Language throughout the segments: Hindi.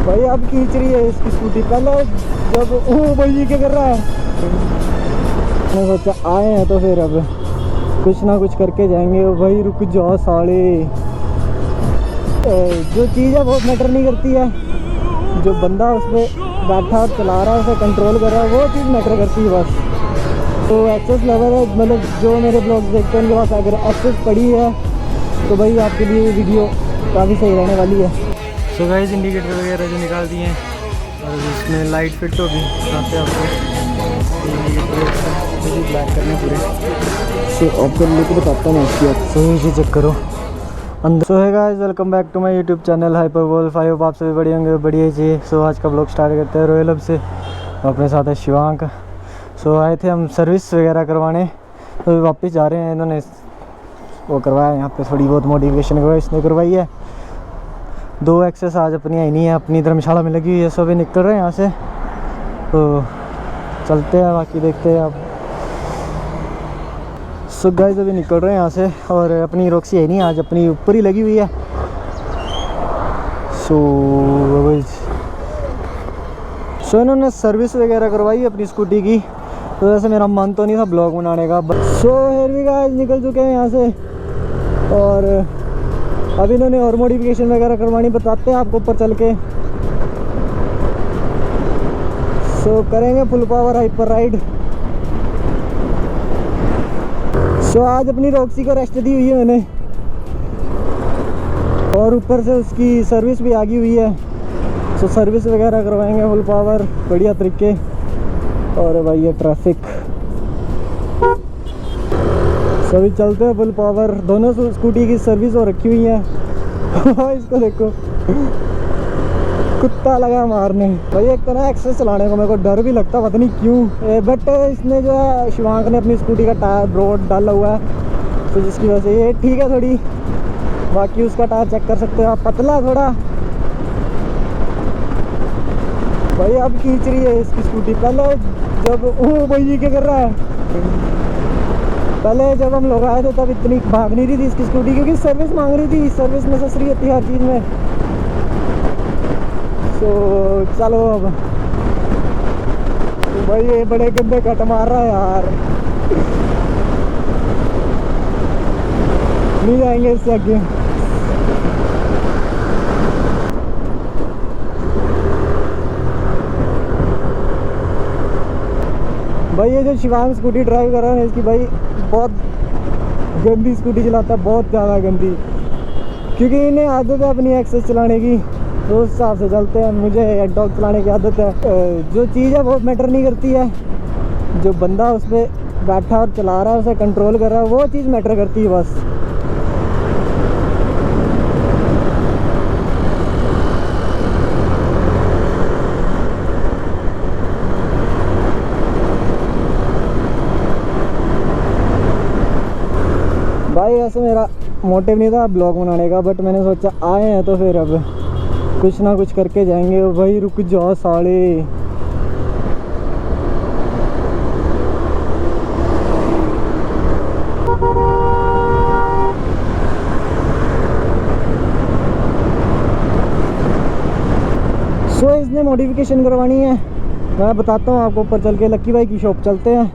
भाई अब खींच रही है इसकी स्कूटी। पहले जब ओ भाई क्या कर रहा है, मैं सोचा आए हैं तो फिर अब कुछ ना कुछ करके जाएंगे। भाई रुक जाओ साले, जो चीज़ है वो मैटर नहीं करती है, जो बंदा उस पर बैठा और चला रहा है, उसे कंट्रोल कर रहा है, वो चीज़ मैटर करती है बस। तो एक्सेस लेवल है, मतलब जो मेरे ब्लॉग्स देखते हैं उनके पास अगर एक्सेस पड़ी है तो भाई आपके लिए वीडियो काफ़ी सही रहने वाली है। सो गाइस इंडिकेटर वगैरह जो निकाल दिए हैं और इसमें लाइट फिट होगी, आते आपको इंडिकेटर ब्लैक करने पूरे। सो आपको लेके बताता हूँ इसकी सही चेक करो अंदर। सो है guys, welcome back to my YouTube channel Hyperwolf. I hope आप सभी बढ़िया होंगे, बढ़िया जी। सो आज का ब्लॉग स्टार्ट करते हैं रॉयल हब से। अपने साथ है शिवांक। सो आए थे हम सर्विस वगैरह करवाने, तो वापस जा रहे हैं। इन्होंने वो करवाया यहाँ पे, थोड़ी बहुत मॉडिफिकेशन करवाई इसने करवाई है। 2 एक्सेस आज अपनी आई नहीं है, अपनी धर्मशाला में लगी हुई है। सो अभी निकल रहे हैं यहाँ से, तो चलते हैं, बाकी देखते हैं आप। सो गाइस अभी निकल रहे हैं यहाँ से, और अपनी रॉक्सी है नहीं आज, अपनी ऊपर ही लगी हुई है। सो इन्होंने सर्विस वगैरह करवाई अपनी स्कूटी की, तो वैसे मेरा मन तो नहीं था ब्लॉग बनाने का। सो हियर वी गाइस निकल चुके हैं यहाँ से, और अभी इन्होंने और मॉडिफिकेशन वगैरह करवानी, बताते हैं आपको ऊपर चल के। सो करेंगे फुल पावर हाइपर राइड। सो आज अपनी रॉक्सी को रेस्ट दी हुई है मैंने, और ऊपर से उसकी सर्विस भी आ गई हुई है। सो सर्विस वगैरह करवाएंगे फुल पावर बढ़िया तरीके। और भाई ये ट्रैफिक, सभी चलते हैं फुल पावर। दोनों स्कूटी की सर्विस हो रखी हुई है। इसको देखो, कुत्ता लगा मारने। भाई एक तो ना एक्सेस चलाने को मेरे को डर भी लगता, पता नहीं क्यों। बट इसने जो है शिवांक ने अपनी स्कूटी का टायर ब्रॉड डाला हुआ है, तो जिसकी वजह से ये ठीक है थोड़ी। बाकी उसका टायर चेक कर सकते हो आप, पतला थोड़ा। भाई अब खींच रही है इसकी स्कूटी। पहले जब ओ भाई क्या कर रहा है, पहले जब हम लोग आए थे तब इतनी भाग नहीं रही थी इसकी स्कूटी, क्योंकि सर्विस मांग रही थी। सर्विस नेसेसरी होती है हर चीज़ में। तो चलो अब भाई ये बड़े गंदे कट मार रहा है यार, नहीं जाएंगे इससे आगे। भाई ये जो शिवांग स्कूटी ड्राइव कर रहा है इसकी, भाई बहुत गंदी स्कूटी चलाता है, बहुत ज़्यादा गंदी। क्योंकि इन्हें आदत है अपनी एक्सेस चलाने की, तो उस हिसाब से चलते हैं। मुझे हेडडॉग चलाने की आदत है। जो चीज़ है वो मैटर नहीं करती है, जो बंदा उस पर बैठा और चला रहा है, उसे कंट्रोल कर रहा है, वो चीज़ मैटर करती है बस। भाई ऐसे मेरा मोटिव नहीं था ब्लॉग बनाने का, बट मैंने सोचा आए हैं तो फिर अब कुछ ना कुछ करके जाएंगे। भाई रुक जाओ साले, सो इसने मॉडिफिकेशन करवानी है, मैं बताता हूँ आपको। ऊपर चल के लक्की भाई की शॉप चलते हैं,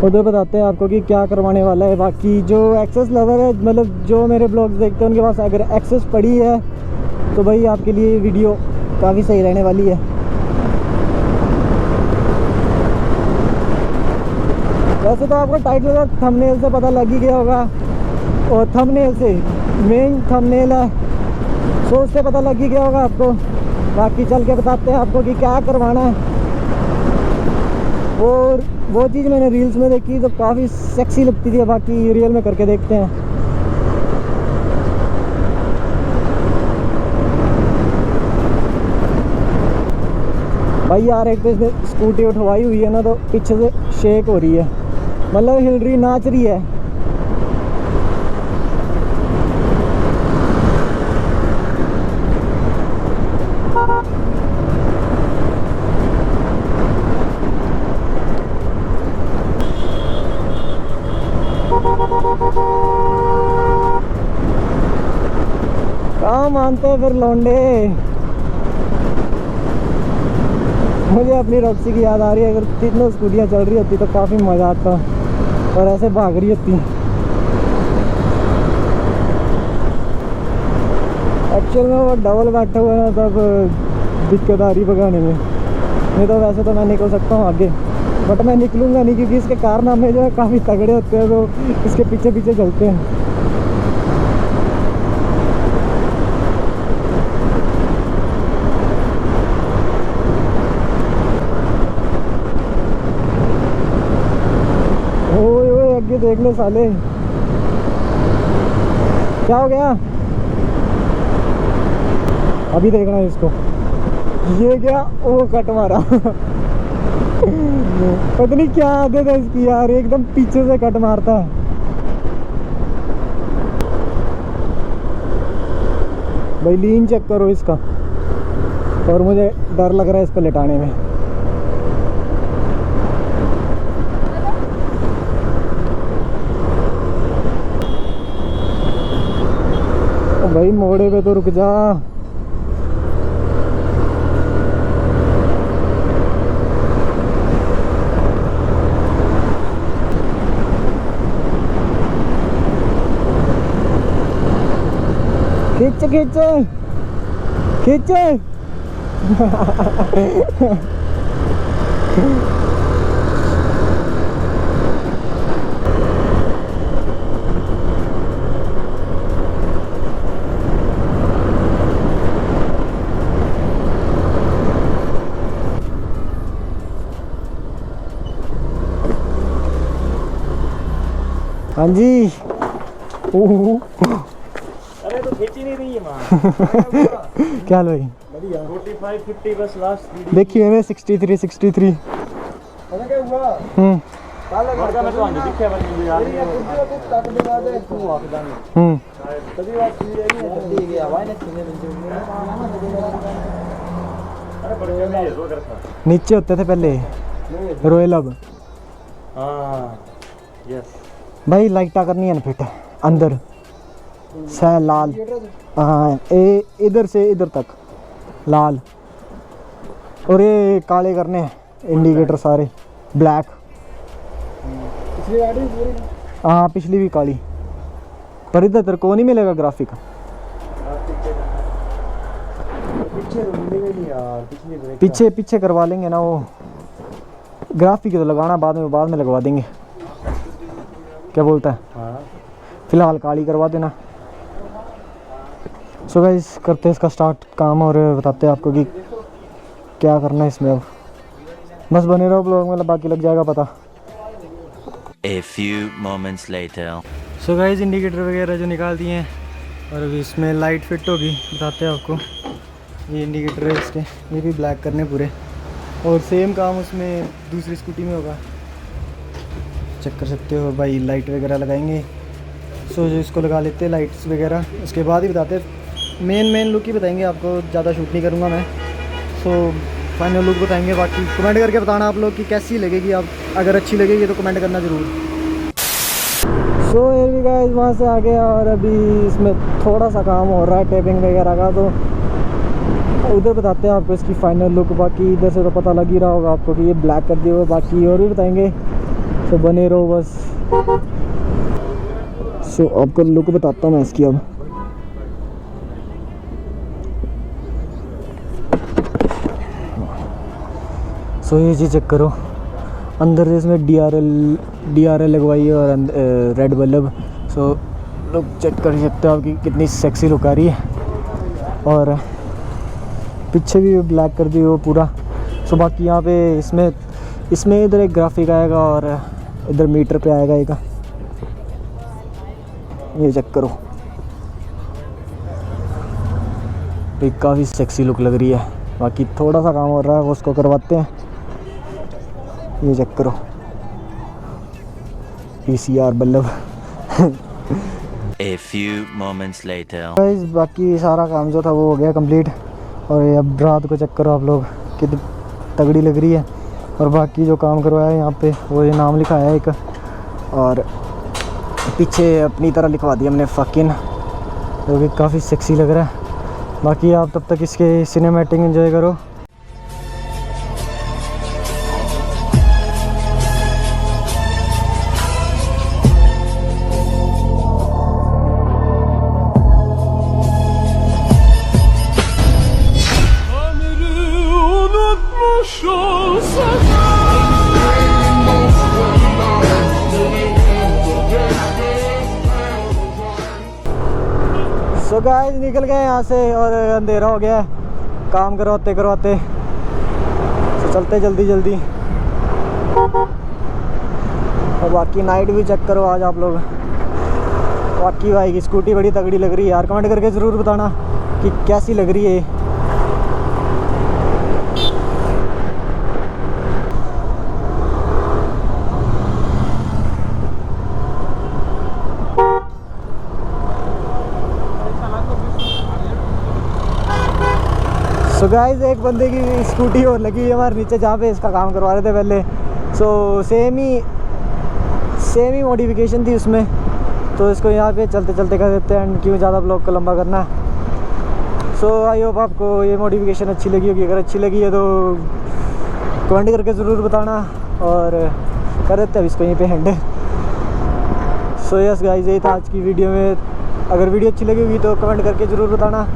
उधर बताते हैं आपको कि क्या करवाने वाला है। बाकी जो एक्सेस लवर है, मतलब जो मेरे ब्लॉग्स देखते हैं उनके पास अगर एक्सेस पड़ी है तो भाई आपके लिए वीडियो काफ़ी सही रहने वाली है। वैसे तो आपको टाइटल का थंबनेल से पता लग ही गया होगा, और थंबनेल से मेन थंबनेल है, सो उससे पता लग ही गया होगा आपको। बाकी चल के बताते हैं आपको कि क्या करवाना है। और वो चीज़ मैंने रील्स में देखी तो काफ़ी सेक्सी लगती थी, बाकी रियल में करके देखते हैं। भाई यार एक तो इसने स्कूटी उठवाई हुई है ना, तो पीछे से शेक हो रही है, मतलब हिल रही, नाच रही है। मानते हैं फिर लौंडे। मुझे अपनी रॉक्सी की याद आ रही है, अगर तीनों स्कूटियाँ चल रही होती तो काफ़ी मज़ा आता और ऐसे भाग रही होती। एक्चुअल में वो डबल बैठे हुए हैं तब दिक्कत आ रही भगाने में, नहीं तो वैसे तो मैं निकल सकता हूँ आगे, बट मैं निकलूँगा नहीं क्योंकि इसके कारनामे जो है काफ़ी तगड़े होते हैं, तो इसके पीछे पीछे चलते हैं। आगे देख लो साले, क्या हो गया? अभी देखना है इसको, ये क्या वो कट मारा। पता नहीं क्या आदत है इसकी यार, एकदम पीछे से कट मारता है। भाई लीन चेक करो इसका, और मुझे डर लग रहा है इसको लेटाने में। भाई मोड़े पे तो रुक जा। खींच खींच खींच। हाँ जी। अरे तो खींच ही नहीं रही है मां। क्या लो भाई, 45 50 बस लास्ट देखिए मैं 63 63। पता क्या हुआ? लड़का मैं तो आने दिखे बनी यार, ये कुछ तक दिखा दे तू आखदा नहीं। कभी बात सुनी रही है, जल्दी गया आवाज नहीं सुने बंदे। अरे बड़े में ये रोड था, नीचे होते थे पहले रॉयल अब। हां यस भाई लाइटा करनी है ना फिट अंदर से लाल। हाँ ए इधर से इधर तक लाल, और ये काले करने हैं इंडिकेटर सारे ब्लैक। पिछली गाड़ी पूरी, हाँ पिछली भी काली, पर इधर तेरे को नहीं मिलेगा ग्राफिक। पीछे तो मिलेगा नहीं यार, पिछली ब्रेक पीछे पीछे करवा लेंगे ना, वो ग्राफिक तो लगाना बाद में लगवा देंगे। क्या बोलता है? हाँ फिलहाल काली करवा देना। सो गाइस करते हैं इसका स्टार्ट काम और बताते हैं आपको कि क्या करना है इसमें। अब बस बने रहो ब्लॉग में, बाकी लग जाएगा पता। A few moments later. So guys indicator वगैरह जो निकाल दिए हैं और अभी इसमें लाइट फिट होगी, बताते हैं आपको। ये इंडिकेटर है इसके, ये भी ब्लैक करने पूरे, और सेम काम उसमें दूसरी स्कूटी में होगा, चेक कर सकते हो भाई। लाइट वगैरह लगाएंगे, सो जो इसको लगा लेते हैं लाइट्स वगैरह, उसके बाद ही बताते हैं। मेन लुक ही बताएंगे आपको, ज़्यादा शूट नहीं करूँगा मैं। सो फाइनल लुक बताएंगे, बाकी कमेंट करके बताना आप लोग कि कैसी लगेगी। आप अगर अच्छी लगेगी तो कमेंट करना ज़रूर। सो ये भी गाइस वहाँ से आ गया और अभी इसमें थोड़ा सा काम हो रहा है टेपिंग वगैरह का, तो उधर बताते हैं आपको इसकी फाइनल लुक। बाकी इधर से तो पता लग ही रहा होगा आपको कि ये ब्लैक कर दिए हुए, बाकी और भी बताएंगे, तो बने रहो बस। सो आपको लुक बताता हूँ मैं इसकी अब। सो ये चीज़ चेक करो, अंदर से इसमें DRL लगवाई है और red bulb. So look check कर सकते हो आपकी कितनी सेक्सी लुक आ रही है, और पीछे भी ब्लैक कर दी वो पूरा। सो बाकी यहाँ पे इसमें इधर एक ग्राफिक आएगा और इधर मीटर पे आएगा एक, ये चेक करो। एक काफ़ी सेक्सी लुक लग रही है। बाकी थोड़ा सा काम हो रहा है, वो उसको करवाते हैं। ये चेक करो PCR bulb. A few moments later. Guys बाकी सारा काम जो था वो हो गया कंप्लीट, और ये अब रात को चेक करो आप लोग कितनी तगड़ी लग रही है। और बाकी जो काम करवाया है यहाँ पे, वो ये नाम लिखा है एक, और पीछे अपनी तरह लिखवा दिया हमने फकिन, जो कि काफ़ी सेक्सी लग रहा है। बाकी आप तब तक इसके सिनेमैटिक एंजॉय करो। सो गाइस निकल गए यहाँ से और अंधेरा हो गया है काम करवाते करवाते। तो चलते जल्दी जल्दी। और बाकी नाइट भी चेक करो आज आप लोग। बाकी भाई की स्कूटी बड़ी तगड़ी लग रही है यार। कमेंट करके ज़रूर बताना कि कैसी लग रही है। सो गाइस एक बंदे की स्कूटी और लगी हुई हमारे नीचे जहाँ पे इसका काम करवा रहे थे पहले। सो सेम ही मॉडिफिकेशन थी उसमें, तो इसको यहाँ पे चलते चलते कर देते हैं। एंड क्यों ज़्यादा ब्लॉग को लंबा करना। सो आई होप आपको ये मॉडिफिकेशन अच्छी लगी होगी। अगर अच्छी लगी है तो कमेंट करके ज़रूर बताना और कर देते हैं इसको यहीं पे हैंड। सो यस गाइस यही था आज की वीडियो में। अगर वीडियो अच्छी लगी होगी तो कमेंट करके ज़रूर बताना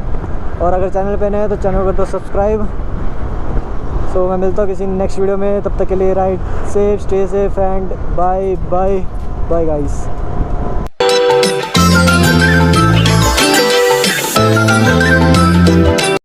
और अगर चैनल पे नए हैं तो चैनल कर दो सब्सक्राइब। सो मैं मिलता हूँ किसी नेक्स्ट वीडियो में। तब तक के लिए right safe, stay safe and bye bye bye guys.